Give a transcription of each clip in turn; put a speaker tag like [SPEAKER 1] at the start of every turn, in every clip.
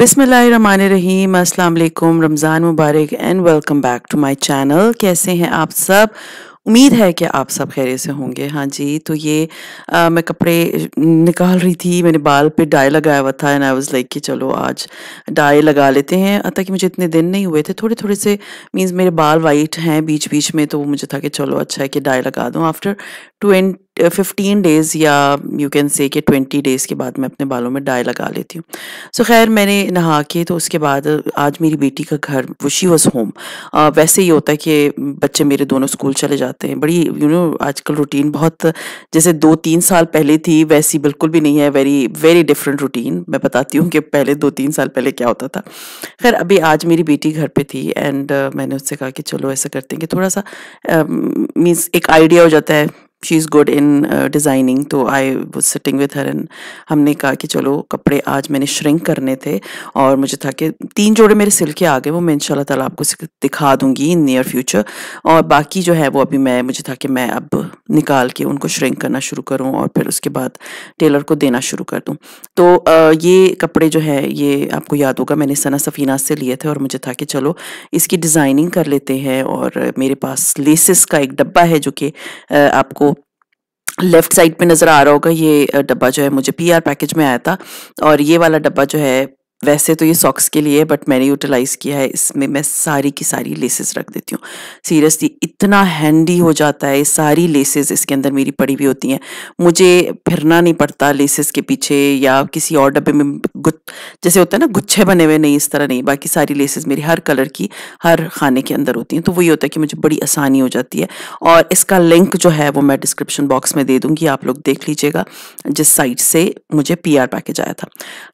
[SPEAKER 1] बिस्मिल्लाहिर्रहमानिर्रहीम, अस्सलाम वालेकुम, रमज़ान मुबारक and welcome back to my channel. कैसे हैं आप सब? उम्मीद है कि आप सब खैरियत से होंगे। हाँ जी, तो ये मैं कपड़े निकाल रही थी, मैंने बाल पे डाई लगाया हुआ था एंड आई वाज़ लाइक कि चलो आज डाई लगा लेते हैं। ताकि मुझे इतने दिन नहीं हुए थे, थोड़े-थोड़े से मीन्स मेरे बाल वाइट हैं बीच-बीच में, तो मुझे था कि चलो अच्छा है कि डाई लगा दूँ। आफ्टर 15 डेज़ या यू कैन से कि 20 डेज़ के बाद मैं अपने बालों में डाई लगा लेती हूँ। सो खैर मैंने नहा के तो उसके बाद आज मेरी बेटी का घर वो शी वॉज़ होम। वैसे ही होता है कि बच्चे मेरे दोनों स्कूल चले जाते हैं। बड़ी आजकल रूटीन बहुत जैसे 2-3 साल पहले थी वैसी बिल्कुल भी नहीं है। Very very different routine. मैं बताती हूँ कि पहले 2-3 साल पहले क्या होता था। खैर अभी आज मेरी बेटी घर पे थी एंड मैंने उससे कहा कि चलो ऐसा करते हैं कि थोड़ा-सा मीन्स एक आइडिया हो जाता है। She is good in designing, तो I was sitting with her and हमने कहा कि चलो कपड़े आज मैंने श्रिंक करने थे और मुझे था कि 3 जोड़े मेरे सिल के आ गए, वो मैं इंशाल्लाह ताला आपको दिखा दूँगी इन नियर फ्यूचर। और बाकी जो है वो अभी मुझे था कि मैं अब निकाल के उनको श्रिंक करना शुरू करूँ और फिर उसके बाद टेलर को देना शुरू कर दूँ। तो ये कपड़े जो है ये आपको याद होगा मैंने सना सफ़ीना से लिए थे और मुझे था कि चलो इसकी डिज़ाइनिंग कर लेते हैं। और मेरे पास लेसेस का एक डब्बा है जो कि आपको लेफ्ट साइड पे नज़र आ रहा होगा। ये डब्बा जो है मुझे पीआर पैकेज में आया था और ये वाला डब्बा जो है वैसे तो ये सॉक्स के लिए बट मैंने यूटिलाइज़ किया है, इसमें मैं सारी की सारी लेसेस रख देती हूँ। सीरियसली इतना हैंडी हो जाता है, सारी लेसेस इसके अंदर मेरी पड़ी हुई होती हैं। मुझे फिरना नहीं पड़ता लेसेस के पीछे या किसी और डब्बे में जैसे होता है ना गुच्छे बने हुए, नहीं इस तरह नहीं। बाकी सारी लेसेस मेरी हर कलर की हर खाने के अंदर होती हैं, तो वही होता है कि मुझे बड़ी आसानी हो जाती है। और इसका लिंक जो है वो मैं डिस्क्रिप्शन बॉक्स में दे दूँगी, आप लोग देख लीजिएगा जिस साइट से मुझे पीआर पैकेज आया था।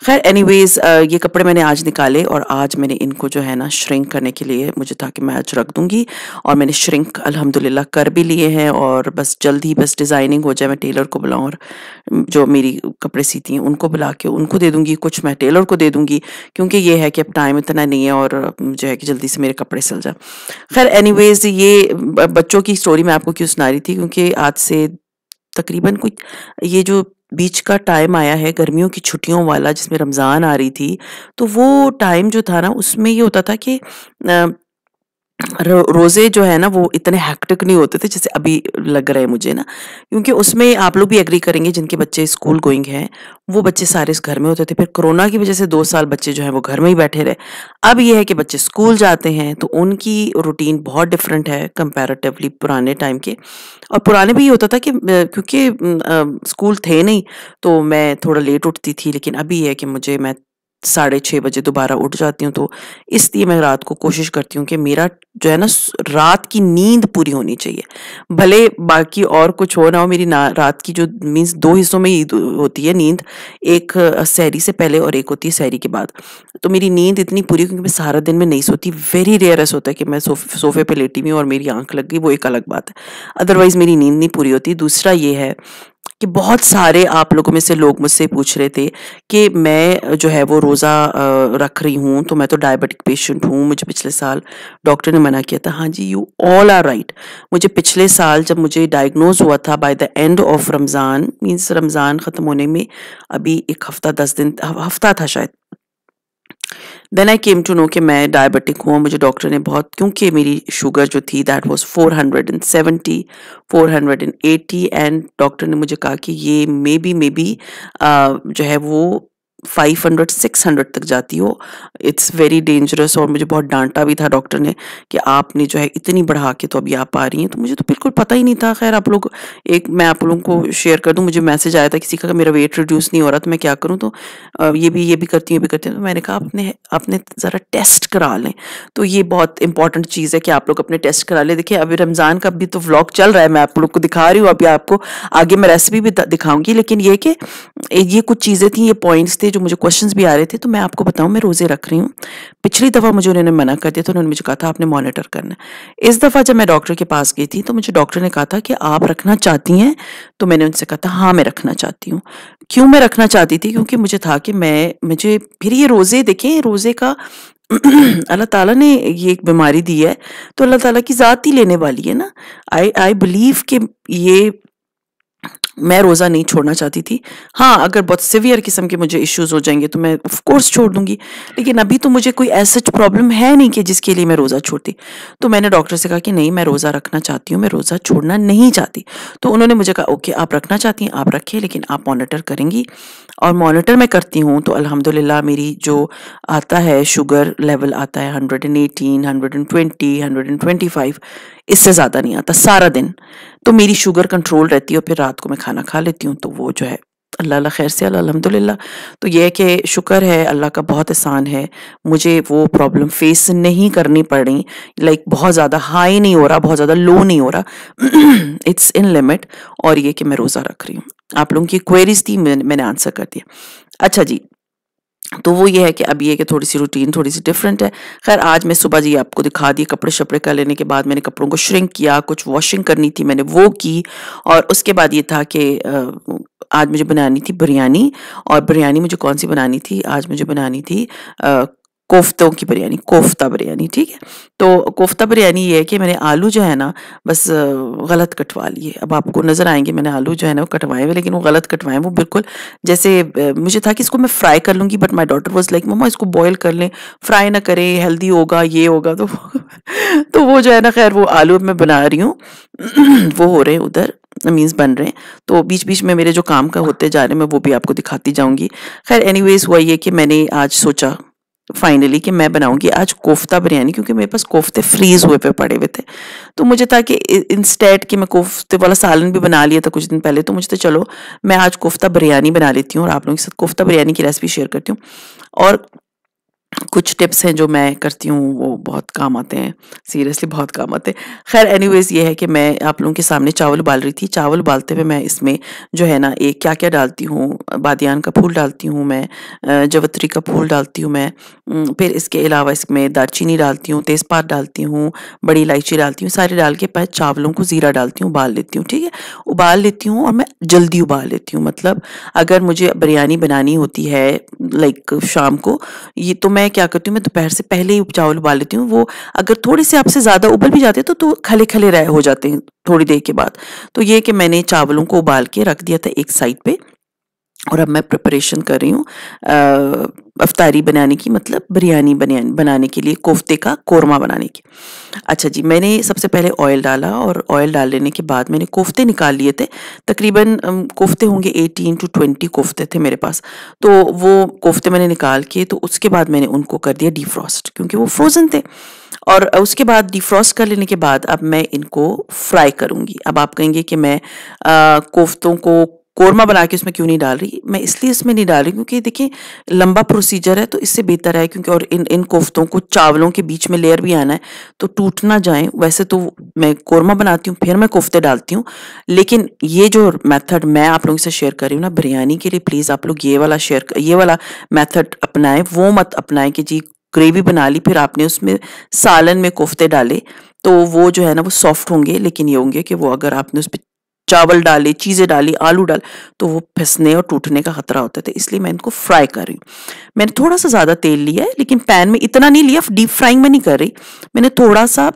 [SPEAKER 1] खैर एनीवेज़ ये कपड़े मैंने आज निकाले और आज मैंने इनको जो है ना श्रिंक करने के लिए मुझे था कि मैं आज रख दूँगी और मैंने श्रिंक अल्हम्दुलिल्लाह कर भी लिए हैं और बस जल्द ही बस डिज़ाइनिंग हो जाए, मैं टेलर को बुलाऊँ और जो मेरी कपड़े सीती हैं उनको बुला के उनको दे दूँगी, कुछ मैं टेलर को दे दूँगी क्योंकि ये है कि अब टाइम इतना नहीं है और जो है कि जल्दी से मेरे कपड़े सिल जाएँ। खैर एनीवेज़ ये बच्चों की स्टोरी मैं आपको क्यों सुना रही थी क्योंकि आज से तकरीबन कुछ ये जो बीच का टाइम आया है गर्मियों की छुट्टियों वाला जिसमें रमज़ान आ रही थी, तो वो टाइम जो था ना उसमें ये होता था कि अ, रोज़े जो है ना वो इतने हेक्टिक नहीं होते थे जैसे अभी लग रहा है मुझे ना, क्योंकि उसमें आप लोग भी एग्री करेंगे जिनके बच्चे स्कूल गोइंग हैं, वो बच्चे सारे इस घर में होते थे। फिर कोरोना की वजह से 2 साल बच्चे जो हैं वो घर में ही बैठे रहे। अब ये है कि बच्चे स्कूल जाते हैं तो उनकी रूटीन बहुत डिफरेंट है कंपैरेटिवली पुराने टाइम के। और पुराने भी ये होता था कि क्योंकि स्कूल थे नहीं तो मैं थोड़ा लेट उठती थी, लेकिन अभी ये है कि मैं 6:30 बजे दोबारा उठ जाती हूँ, तो इसलिए मैं रात को कोशिश करती हूँ कि मेरा जो है ना रात की नींद पूरी होनी चाहिए। भले बाकी और कुछ हो ना हो, मेरी रात की जो मीन्स 2 हिस्सों में ही होती है नींद, एक सहरी से पहले और एक होती है सहरी के बाद। तो मेरी नींद इतनी पूरी क्योंकि मैं सारा दिन में नहीं सोती, वेरी रेयर ऐसा होता है कि मैं सोफे पे लेटी हुई हूँ और मेरी आँख लग गई, वो एक अलग बात है। अदरवाइज़ मेरी नींद नहीं पूरी होती। दूसरा ये है कि बहुत सारे आप लोगों में से लोग मुझसे पूछ रहे थे कि मैं जो है वो रोज़ा रख रही हूँ, तो मैं तो डायबिटिक पेशेंट हूँ, मुझे पिछले साल डॉक्टर ने मना किया था। हाँ जी, यू ऑल आर राइट। मुझे पिछले साल जब मुझे डायग्नोज़ हुआ था by the end of Ramzan, means Ramzan ख़त्म होने में अभी 1 हफ़्ता 10 दिन हफ़्ता था शायद। Then I came to know कि मैं डायबिटिक हूँ। मुझे डॉक्टर ने बहुत, क्योंकि मेरी शुगर जो थी दैट वाज़ 470 480 एंड डॉक्टर ने मुझे कहा कि ये मे बी जो है वो 500-600 तक जाती हो। It's very dangerous. और मुझे बहुत डाँटा भी था डॉक्टर ने कि आपने जो है इतनी बढ़ा के तो अभी आप आ रही हैं। तो मुझे तो बिल्कुल पता ही नहीं था। ख़ैर आप लोग मैं आप लोगों को शेयर कर दूँ, मुझे मैसेज आया था किसी का कि मेरा वेट रिड्यूस नहीं हो रहा, तो मैं क्या करूँ? तो ये भी करती हूँ, ये भी करती हूँ। तो मैंने कहा आपने आपने ज़रा टेस्ट करा लें। तो ये बहुत इंपॉर्टेंट चीज़ है कि आप लोग अपने टेस्ट करा लें। देखिए अभी रमज़ान का भी तो व्लॉग चल रहा है, मैं आप लोग को दिखा रही हूँ, अभी आपको आगे मैं रेसिपी भी दिखाऊँगी। लेकिन ये कि ये कुछ चीज़ें थी, ये पॉइंट्स थे जो मुझे क्वेश्चंस भी आ रहे थे, तो मैं आपको बताऊँ मैं रोज़े रख रही हूँ। पिछली दफ़ा मुझे उन्होंने मना कर दिया, तो उन्होंने मुझे कहा था आपने मॉनिटर करना है। इस दफ़ा जब मैं डॉक्टर के पास गई थी, तो मुझे डॉक्टर ने कहा था कि आप रखना चाहती हैं? तो मैंने उनसे कहा था हाँ, मैं रखना चाहती हूँ। क्यों मैं रखना चाहती थी? क्योंकि मुझे था कि मुझे फिर ये रोज़े देखें, रोज़े का अल्लाह ताला ने ये एक बीमारी दी है, तो अल्लाह ताला की ज़ात ही लेने वाली है ना। आई आई बिलीव कि ये मैं रोज़ा नहीं छोड़ना चाहती थी। हाँ, अगर बहुत सीवियर किस्म के मुझे इश्यूज़ हो जाएँगे तो मैं ऑफ़ कोर्स छोड़ दूँगी। लेकिन अभी तो मुझे कोई एज़ सच प्रॉब्लम है नहीं कि जिसके लिए मैं रोज़ा छोड़ती। तो मैंने डॉक्टर से कहा कि नहीं, मैं रोज़ा रखना चाहती हूँ, मैं रोज़ा छोड़ना नहीं चाहती। तो उन्होंने मुझे कहा ओके, आप रखना चाहती हैं आप रखिए, लेकिन आप मॉनिटर करेंगी। और मॉनिटर मैं करती हूँ तो अल्हम्दुलिल्लाह मेरी जो आता है शुगर लेवल आता है 118, 120, 125, इससे ज़्यादा नहीं आता सारा दिन। तो मेरी शुगर कंट्रोल रहती है और फिर रात को मैं खाना खा लेती हूँ, तो वो जो है अल्लाह अल्लाह खैर से अल्हम्दुलिल्लाह। तो ये है कि शुक्र है, अल्लाह का बहुत एहसान है, मुझे वो प्रॉब्लम फेस नहीं करनी पड़ी। लाइक बहुत ज़्यादा हाई नहीं हो रहा, बहुत ज़्यादा लो नहीं हो रहा, इट्स इन लिमिट। और ये कि मैं रोज़ा रख रही हूँ। आप लोगों की क्वेरीज थी, मैंने आंसर कर दिया। अच्छा जी, तो वो ये है कि अब ये है कि थोड़ी-सी रूटीन थोड़ी-सी डिफरेंट है। ख़ैर आज मैं सुबह जी आपको दिखा दी, कपड़े-शपड़े कर लेने के बाद मैंने कपड़ों को श्रिंक किया, कुछ वॉशिंग करनी थी मैंने वो की। और उसके बाद ये था कि आज मुझे बनानी थी बिरयानी। और बिरयानी मुझे कौन-सी बनानी थी, आज मुझे बनानी थी कोफ्तों की बिरयानी, कोफ्ता बिरयानी, ठीक है? तो कोफ्ता बिरयानी ये है कि मैंने आलू जो है ना बस गलत कटवा लिए। अब आपको नज़र आएँगे मैंने आलू जो है ना वो कटवाए हुए, लेकिन वो गलत कटवाए हैं, वो बिल्कुल जैसे मुझे था कि इसको मैं फ्राई कर लूँगी, but my daughter was like mamma इसको बॉयल कर लें, फ्राई ना करें, हेल्दी होगा, ये होगा। तो तो वो जो है ना, ख़ैर वो आलू अब मैं बना रही हूँ। वो हो रहे हैं उधर, मीन्स बन रहे हैं। तो बीच-बीच में मेरे जो काम का होते जा रहे हैं मैं वो भी आपको दिखाती जाऊँगी। ख़ैर एनीवेज़ हुआ ये कि मैंने आज सोचा फाइनली कि मैं बनाऊँगी आज कोफ्ता बिरयानी, क्योंकि मेरे पास कोफ्ते फ्रीज़ हुए पे पड़े हुए थे। तो मुझे था कि इंस्टेड कि मैं कोफ्ते वाला सालन भी बना लिया था कुछ दिन पहले, तो मुझे तो चलो मैं आज कोफ्ता बिरयानी बना लेती हूँ और आप लोगों के साथ कोफ्ता बिरयानी की रेसिपी शेयर करती हूँ। और कुछ टिप्स हैं जो मैं करती हूँ, वो बहुत काम आते हैं, सीरियसली बहुत काम आते हैं। ख़ैर एनीवेज़ ये है कि मैं आप लोगों के सामने चावल उबाल रही थी। चावल उबालते हुए मैं इसमें जो है ना एक क्या-क्या डालती हूँ, बादियान का फूल डालती हूँ मैं, जवित्री का फूल डालती हूँ मैं, फिर इसके अलावा इसमें दालचीनी डालती हूँ, तेज़पात डालती हूँ, बड़ी इलायची डालती हूँ, सारे डाल के पहले चावलों को ज़ीरा डालती हूँ, उबाल लेती हूँ, ठीक है? उबाल लेती हूँ और मैं जल्दी उबाल लेती हूँ, मतलब अगर मुझे बिरयानी बनानी होती है लाइक शाम को, ये तो मैं क्या करती हूँ, मैं दोपहर से पहले ही चावल उबाल लेती हूँ। वो अगर थोड़े से आपसे ज़्यादा उबल भी जाते हैं तो खले-खले रह हो जाते हैं थोड़ी देर के बाद। तो ये कि मैंने चावलों को उबाल के रख दिया था एक साइड पे। और अब मैं प्रिपरेशन कर रही हूँ अफ़्तारी बनाने की, मतलब बिरयानी बनाने के लिए, कोफ्ते का कोरमा बनाने की। अच्छा जी, मैंने सबसे पहले ऑयल डाला और ऑयल डाल लेने के बाद मैंने कोफ्ते निकाल लिए थे। तकरीबन कोफ्ते होंगे 18 टू 20 कोफ्ते थे मेरे पास। तो वो कोफ्ते मैंने निकाल के तो उसके बाद मैंने उनको कर दिया डिफ्रॉस्ट, क्योंकि वो फ्रोज़न थे। और उसके बाद डिफ्रॉस्ट कर लेने के बाद अब मैं इनको फ्राई करूँगी। अब आप कहेंगे कि मैं कोफ्तों को कोरमा बना के उसमें क्यों नहीं डाल रही? मैं इसलिए इसमें नहीं डाल रही क्योंकि देखिए लंबा प्रोसीजर है, तो इससे बेहतर है, क्योंकि और इन इन कोफ्तों को चावलों के बीच में लेयर भी आना है, तो टूट ना जाएँ। वैसे तो मैं कोरमा बनाती हूँ, फिर मैं कोफ्ते डालती हूँ। लेकिन ये जो मेथड मैं आप लोगों से शेयर कर रही हूँ ना बिरयानी के लिए, प्लीज़ आप लोग ये वाला मेथड अपनाएँ, वो मत अपनाएँ कि जी ग्रेवी बना ली फिर आपने उसमें सालन में कोफ्ते डाले, तो वो जो है ना वो सॉफ्ट होंगे, लेकिन ये होंगे कि वो अगर आपने उसपे चावल डाले, चीज़ें डाली, आलू डाले, तो वो फिसने और टूटने का खतरा होता है। तो इसलिए मैं इनको फ्राई कर रही हूँ। मैंने थोड़ा-सा ज़्यादा तेल लिया है, लेकिन पैन में इतना नहीं लिया, डीप फ्राइंग में नहीं कर रही। मैंने थोड़ा-सा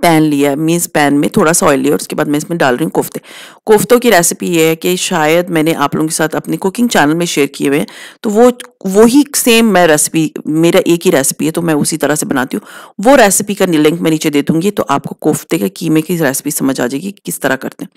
[SPEAKER 1] पैन लिया है, मीन्स पैन में थोड़ा-सा ऑयल लिया और उसके बाद मैं इसमें डाल रही हूँ कोफ्ते। कोफ्तों की रेसिपी ये है कि शायद मैंने आप लोगों के साथ अपने कुकिंग चैनल में शेयर किए हुए हैं, तो वो ही सेम मैं रेसिपी, मेरा एक ही रेसिपी है, तो मैं उसी तरह से बनाती हूँ। वो रेसिपी का लिंक मैं नीचे दे दूँगी, तो आपको कोफ्ते के कीमे की रेसिपी समझ आ जाएगी कि किस तरह करते हैं।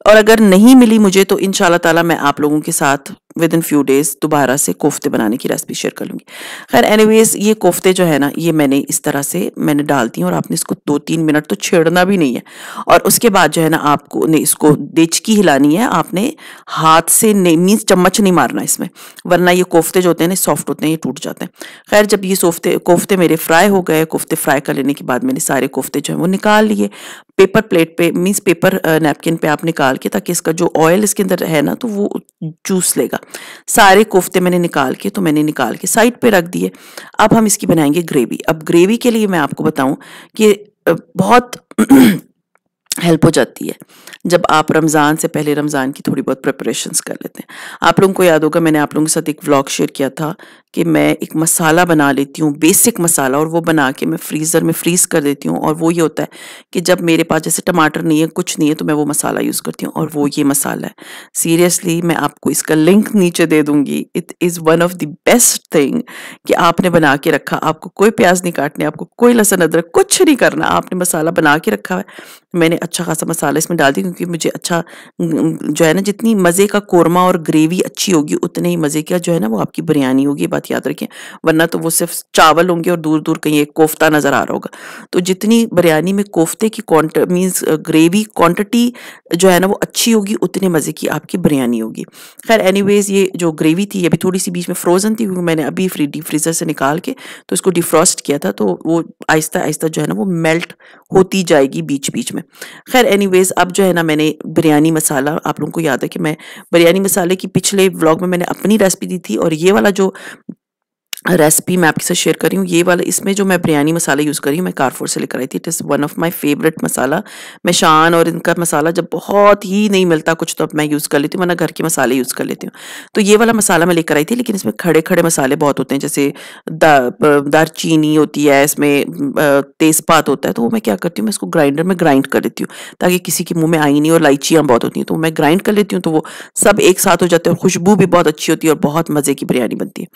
[SPEAKER 1] और अगर नहीं मिली मुझे तो इंशाल्लाह ताला मैं आप लोगों के साथ विद इन फ्यू डेज़ दोबारा से कोफ्ते बनाने की रेसिपी शेयर कर लूँगी। ख़ैर एनीवेज़ ये कोफ्ते जो है ना, ये मैंने इस तरह से मैंने डाल दी और आपने इसको 2-3 मिनट तो छेड़ना भी नहीं है। और उसके बाद जो है ना आपको ने इसको देचकी हिलानी है, आपने हाथ से नहीं, मीन्स चम्मच नहीं मारना इसमें, वरना ये कोफ्ते जो होते हैं ना सॉफ्ट होते हैं, ये टूट जाते हैं। ख़ैर जब ये कोफ्ते मेरे फ्राई हो गए, कोफ्ते फ्राई कर लेने के बाद मैंने सारे कोफ्ते जो हैं वो निकाल लिए। पेपर प्लेट पे, मीन्स पेपर नैपकिन पे आप निकाल के, ताकि इसका जो ऑयल इसके अंदर है ना तो वो चूस लेगा। सारे कोफ्ते मैंने निकाल के साइड पे रख दिए। अब हम इसकी बनाएँगे ग्रेवी। अब ग्रेवी के लिए मैं आपको बताऊँ कि बहुत हेल्प हो जाती है जब आप रमज़ान से पहले रमज़ान की थोड़ी बहुत प्रिपरेशंस कर लेते हैं। आप लोगों को याद होगा मैंने आप लोगों के साथ एक व्लॉग शेयर किया था कि मैं एक मसाला बना लेती हूँ, बेसिक मसाला, और वो बना के मैं फ्रीज़र में फ्रीज़ कर देती हूँ। और वो ये होता है कि जब मेरे पास जैसे टमाटर नहीं है, कुछ नहीं है, तो मैं वो मसाला यूज़ करती हूँ, और वो ये मसाला है। सीरियसली मैं आपको इसका लिंक नीचे दे दूँगी। It is one of the best thing कि आपने बना के रखा, आपको कोई प्याज़ नहीं काटने, आपको कोई लहसुन अदरक कुछ नहीं करना, आपने मसाला बना के रखा है। मैंने अच्छा खासा मसाला इसमें डाल दिया, क्योंकि मुझे अच्छा जो है ना, जितनी मज़े का कोरमा और ग्रेवी अच्छी होगी, उतने ही मज़े का जो है ना वो आपकी बिरयानी होगी, ये बात याद रखें। वरना तो वो सिर्फ़ चावल होंगे और दूर-दूर कहीं एक कोफ्ता नज़र आ रहा होगा। तो जितनी बिरयानी में कोफ्ते की मीन्स ग्रेवी क्वांटिटी जो है ना वो अच्छी होगी, उतने मज़े की आपकी बिरयानी होगी। ख़ैर एनीवेज़, ये जो ग्रेवी थी, ये अभी थोड़ी-सी बीच में फ्रोज़न थी, क्योंकि मैंने अभी डीप फ्रीज़र से निकाल के तो इसको डिफ्रॉस्ट किया था, तो वो आहिस्ता-आहिस्ता जो है ना वो मेल्ट होती जाएगी बीच-बीच में। ख़ैर एनीवेज़, अब जो है ना, मैंने बिरयानी मसाला, आप लोगों को याद है कि मैं बिरयानी मसाले की पिछले व्लॉग में मैंने अपनी रेसिपी दी थी, और ये वाला जो रेसिपी मैं आपके साथ शेयर कर रही हूँ, ये वाला, इसमें जो मैं बिरयानी मसाला यूज़ कर रही हूँ, मैं कारफूर से लेकर आई थी। It is one of my favourite masala. मैं शान और इनका मसाला जब बहुत ही नहीं मिलता कुछ, तो अब मैं यूज़ कर लेती हूँ, वरना घर के मसाले यूज़ कर लेती हूँ। तो ये वाला मसाला मैं लेकर आई थी, लेकिन इसमें खड़े-खड़े मसाले बहुत होते हैं, जैसे दालचीनी होती है, इसमें तेज़पात होता है, तो वो मैं क्या करती हूँ, मैं इसको ग्राइंडर में ग्राइंड कर देती हूँ, ताकि किसी के मुँह में आए नहीं। और इलायचियाँ बहुत होती हैं, तो मैं ग्राइंड कर लेती हूँ, तो वो सब एक साथ हो जाते हैं, और खुशबू भी बहुत अच्छी होती है, और बहुत मज़े की बिरयानी बनती है।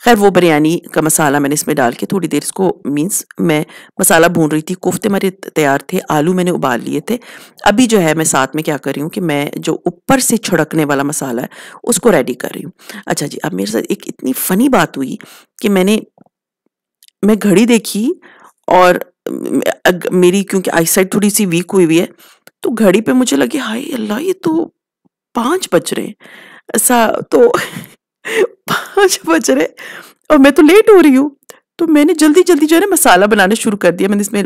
[SPEAKER 1] खैर वो बिरयानी का मसाला मैंने इसमें डाल के थोड़ी देर इसको, मीन्स मैं मसाला भून रही थी, कोफ्ते मेरे तैयार थे, आलू मैंने उबाल लिए थे। अभी जो है मैं साथ में क्या कर रही हूँ कि मैं जो ऊपर से छिड़कने वाला मसाला है, उसको रेडी कर रही हूँ। अच्छा जी, अब मेरे साथ एक इतनी फ़नी बात हुई कि मैं घड़ी देखी, और मेरी क्योंकि आईसाइट थोड़ी-सी वीक हुई हुई है, तो घड़ी पे मुझे लगे, हाय अल्लाह! ये तो 5 बज रहे हैं। ऐसा तो 5 बज रहे, और मैं तो लेट हो रही हूँ। तो मैंने जल्दी-जल्दी जो है ना मसाला बनाना शुरू कर दिया। मैंने इसमें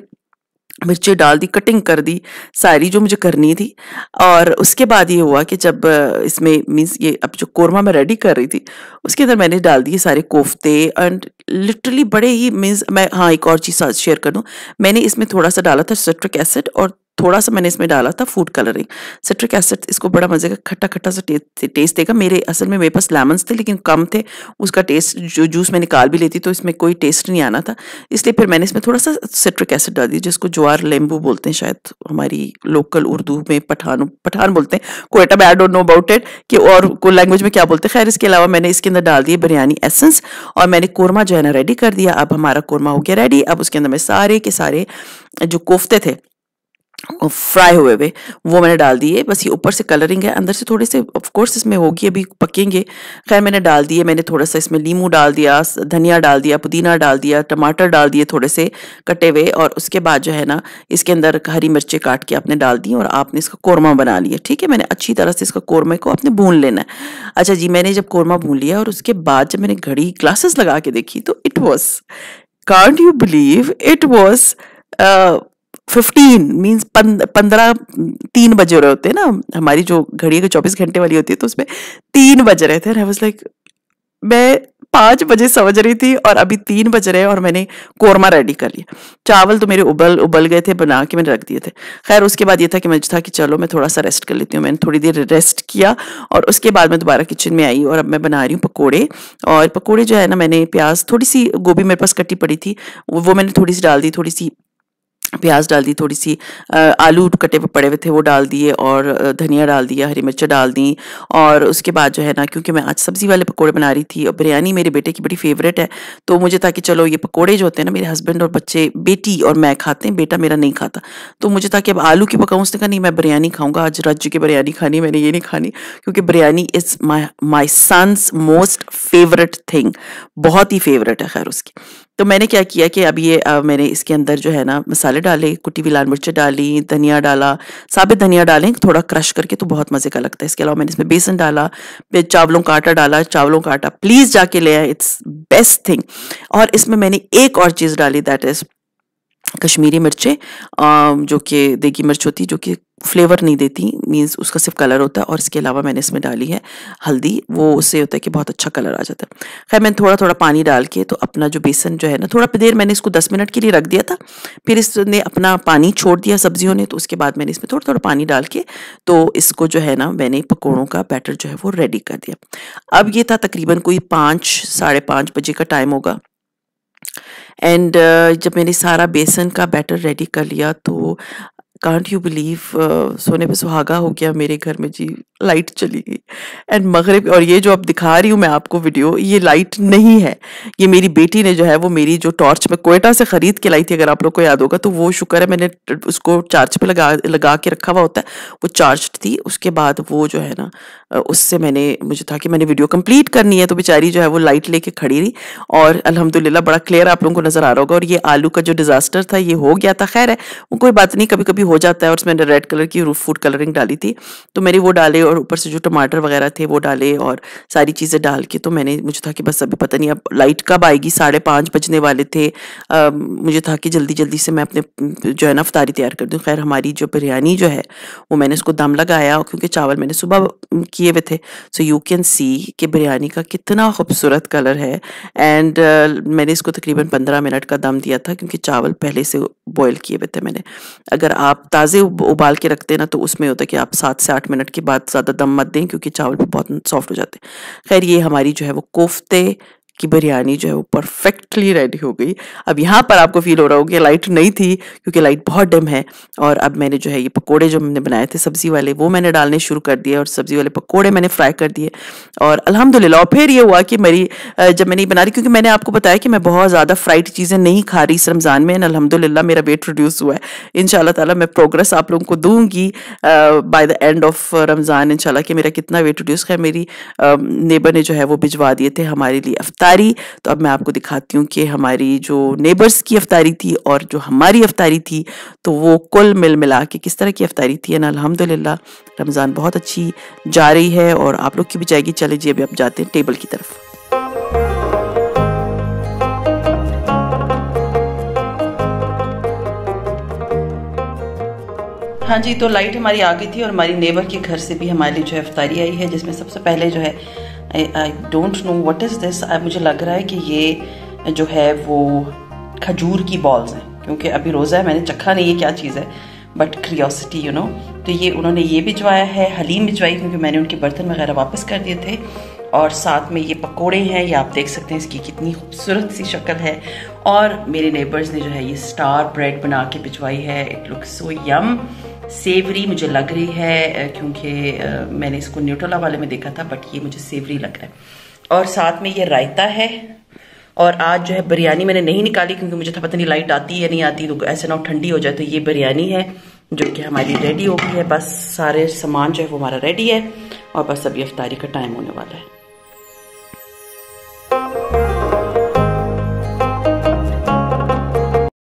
[SPEAKER 1] मिर्ची डाल दी, कटिंग कर दी, सारी जो मुझे करनी थी। और उसके बाद ये हुआ कि जब इसमें मीन्स ये अब जो कोरमा मैं रेडी कर रही थी, उसके अंदर मैंने डाल दिए सारे कोफ्ते, एंड लिटरली बड़े ही मीन्स मैं, हाँ, एक और चीज़ साथ शेयर कर दूँ। मैंने इसमें थोड़ा-सा डाला था सिट्रिक एसिड, और थोड़ा-सा मैंने इसमें डाला था फूड कलरिंग। सिट्रिक एसिड इसको बड़ा मज़े का खट्टा-खट्टा सा टेस्ट देगा। मेरे पास लेमन्स थे, लेकिन कम थे। उसका टेस्ट, जो जूस मैं निकाल भी लेती तो इसमें कोई टेस्ट नहीं आना था। इसलिए फिर मैंने इसमें थोड़ा-सा सिट्रिक एसिड डाल दिया, जिसको ज्वार लेम्बू बोलते हैं शायद, हमारी लोकल उर्दू में पठान बोलते हैं। क्वेटा में I don't know about it कि और कोई लैंग्वेज में क्या बोलते हैं। खैर इसके अलावा मैंने इसके अंदर डाल दिए बिरयानी एसेंस, और मैंने कोरमा जो है ना रेडी कर दिया। अब हमारा कोरमा हो गया रेडी। अब उसके अंदर मैं सारे के सारे जो कोफ्ते थे फ्राई हुए हुए, वो मैंने डाल दिए। बस ये ऊपर से कलरिंग है, अंदर से थोड़े से ऑफ कोर्स इसमें होगी, अभी पकेंगे। खैर मैंने डाल दिए, मैंने थोड़ा-सा इसमें नींबू डाल दिया, धनिया डाल दिया, पुदीना डाल दिया, टमाटर डाल दिए थोड़े से कटे हुए, और उसके बाद जो है ना, इसके अंदर हरी मिर्चें काट के आपने डाल दी, और आपने इसका कोरमा बना लिया। ठीक है, मैंने अच्छी तरह से इसका कोरमे को आपने भून लेना है। अच्छा जी, मैंने जब कोरमा भून लिया, और उसके बाद जब मैंने घड़ी ग्लासेस लगा के देखी, तो it was, can't you believe, it was 15 means 15, 3 बज रहे होते हैं ना, हमारी जो घड़ी है 24 घंटे वाली होती है, तो उसमें 3 बज रहे थे। आई वाज लाइक, मैं 5 बजे समझ रही थी, और अभी 3 बज रहे हैं, और मैंने कोरमा रेडी कर लिया। चावल तो मेरे उबल गए थे, बना के मैंने रख दिए थे। खैर उसके बाद ये था कि चलो मैं थोड़ा सा रेस्ट कर लेती हूँ। मैंने थोड़ी देर रेस्ट किया, और उसके बाद मैं दोबारा किचन में आई, और अब मैं बना रही हूँ पकोड़े। और पकोड़े जो है ना, मैंने प्याज, थोड़ी सी गोभी मेरे पास कटी पड़ी थी, वो मैंने थोड़ी सी डाल दी, थोड़ी सी प्याज डाल दी, थोड़ी सी आलू कटे पड़े हुए थे वो डाल दिए, और धनिया डाल दिया, हरी मिर्च डाल दी। और उसके बाद जो है ना, क्योंकि मैं आज सब्जी वाले पकोड़े बना रही थी, और बिरयानी मेरे बेटे की बड़ी फेवरेट है, तो मुझे था कि चलो ये पकोड़े जो होते हैं ना, मेरे हस्बैंड और बच्चे, बेटी और मैं खाते हैं, बेटा मेरा नहीं खाता। तो मुझे था कि अब आलू की पकाऊँ। उसने कहा नहीं, मैं बिरयानी खाऊंगा आज, रज की बिरयानी खानी, मैंने ये नहीं खानी, क्योंकि biryani is my son's most favourite thing, बहुत ही फेवरेट है खैर उसकी। तो मैंने क्या किया कि अब ये मैंने इसके अंदर जो है ना मसाले डाले, कुटी हुई लाल मिर्च डाली, धनिया डाला, साबित धनिया डालें थोड़ा क्रश करके, तो बहुत मज़े का लगता है। इसके अलावा मैंने इसमें बेसन डाला, फिर चावलों का आटा डाला। चावलों का आटा प्लीज़ जाके ले आए, इट्स बेस्ट थिंग। और इसमें मैंने एक और चीज़ डाली, दैट इज़ कश्मीरी मिर्चें, जो कि देगी मिर्च होती है, जो कि फ्लेवर नहीं देती, मीन्स उसका सिर्फ कलर होता है। और इसके अलावा मैंने इसमें डाली है हल्दी, वो उससे होता है कि बहुत अच्छा कलर आ जाता है। खैर मैंने थोड़ा थोड़ा पानी डाल के तो अपना जो बेसन जो है ना, थोड़ा देर मैंने इसको 10 मिनट के लिए रख दिया था, फिर इसने अपना पानी छोड़ दिया सब्जियों ने, तो उसके बाद मैंने इसमें थोड़ा थोड़ा पानी डाल के तो इसको जो है ना मैंने पकौड़ों का बैटर जो है वो रेडी कर दिया। अब ये था तकरीबन कोई 5 साढ़े 5 बजे का टाइम होगा। एंड जब मैंने सारा बेसन का बैटर रेडी कर लिया तो कांट यू बिलीव, सोने पे सुहागा हो गया मेरे घर में जी, लाइट चली गई एंड मगरिब। और ये जो अब दिखा रही हूँ मैं आपको वीडियो, ये लाइट नहीं है, ये मेरी बेटी ने जो है वो मेरी जो टॉर्च मैं क्वेटा से खरीद के लाई थी, अगर आप लोग को याद होगा तो वो शुक्र है मैंने उसको चार्ज पे लगा के रखा हुआ होता है, वो चार्ज थी। उसके बाद वो जो है ना उससे मुझे था कि मैंने वीडियो कंप्लीट करनी है, तो बेचारी जो है वो लाइट लेके खड़ी रही और अल्हम्दुलिल्लाह बड़ा क्लियर आप लोगों को नजर आ रहा होगा। और ये आलू का जो डिजास्टर था ये हो गया था, खैर है वो कोई बात नहीं, कभी कभी हो जाता है। और उसमें रेड कलर की फूड कलरिंग डाली थी तो मैंने वो डाले और ऊपर से जो टमाटर वगैरह थे वो डाले और सारी चीज़ें डाल के तो मुझे था कि बस अभी पता नहीं अब लाइट कब आएगी, 5:30 बजने वाले थे। मुझे था कि जल्दी जल्दी से मैं अपने जो है ना इफ्तारी तैयार कर दूं। खैर हमारी जो बिरयानी जो है वो मैंने उसको दम लगाया क्योंकि चावल मैंने सुबह किए हुए थे। सो यू कैन सी कि बिरयानी का कितना खूबसूरत कलर है। एंड मैंने इसको तकरीबन 15 मिनट का दम दिया था क्योंकि चावल पहले से बॉयल किए हुए थे मैंने। अगर आप ताज़े उबाल के रखते हैं ना तो उसमें होता है कि आप 7 से 8 मिनट के बाद ज़्यादा दम मत दें क्योंकि चावल भी बहुत सॉफ्ट हो जाते हैं। खैर ये हमारी जो है वो कोफ्ते की बिरयानी जो है वो परफेक्टली रेडी हो गई। अब यहाँ पर आपको फील हो रहा होगा कि लाइट नहीं थी क्योंकि लाइट बहुत डिम है। और अब मैंने जो है ये पकोड़े जो हमने बनाए थे सब्जी वाले वो मैंने डालने शुरू कर दिए और सब्जी वाले पकोड़े मैंने फ्राई कर दिए। और अल्हम्दुलिल्लाह फिर ये हुआ कि जब मैंने बना रही, क्योंकि मैंने आपको बताया कि मैं बहुत ज़्यादा फ्राइड चीज़ें नहीं खा रही इस रमज़ान में, अल्हम्दुलिल्लाह मेरा वेट रिड्यूस हुआ है। इंशाल्लाह ताला मैं प्रोग्रेस आप लोगों को दूंगी by the end of Ramzan इंशाल्लाह कि मेरा कितना वेट रिड्यूस है। मेरी नेबर ने जो है वो भिजवा दिए थे हमारे लिए अफ्तारी। तो अब मैं आपको दिखाती हूँ कि हमारी जो नेबर्स की अफ्तारी थी और जो हमारी अफ्तारी थी तो वो कुल मिला के किस तरह की अफ्तारी थी। ना अल्हम्दुलिल्लाह रमज़ान बहुत अच्छी जा रही है और आप लोग की भी जाएगी। चले जी अभी आप जाते हैं टेबल की तरफ। हाँ जी, तो लाइट हमारी आ गई थी और हमारी नेबर के घर से भी हमारे लिए जो है अफ्तारी आई है, जिसमें सबसे पहले जो है I don't know what is this, मुझे लग रहा है कि ये जो है वो खजूर की बॉल्स हैं, क्योंकि अभी रोज़ा है, मैंने चखा नहीं है क्या चीज़ है, बट क्यूरियोसिटी यू नो। तो ये उन्होंने ये भिजवाया है, हलीम भिजवाई क्योंकि मैंने उनके बर्तन वगैरह वापस कर दिए थे। और साथ में ये पकोड़े हैं, ये आप देख सकते हैं इसकी कितनी खूबसूरत सी शक्ल है। और मेरे नेबर्स ने जो है ये स्टार ब्रेड बना के भिजवाई है। इट लुक्स सो यम, सेवरी मुझे लग रही है क्योंकि मैंने इसको न्यूट्रेला वाले में देखा था, बट ये मुझे सेवरी लग रहा है। और साथ में ये रायता है। और आज जो है बिरयानी मैंने नहीं निकाली क्योंकि मुझे था पता नहीं लाइट आती है या नहीं आती, तो ऐसे ना ठंडी हो जाए। तो ये बिरयानी है जो कि हमारी रेडी हो गई है, बस सारे सामान जो है वो हमारा रेडी है और बस अभी इफ्तारी का टाइम होने वाला है।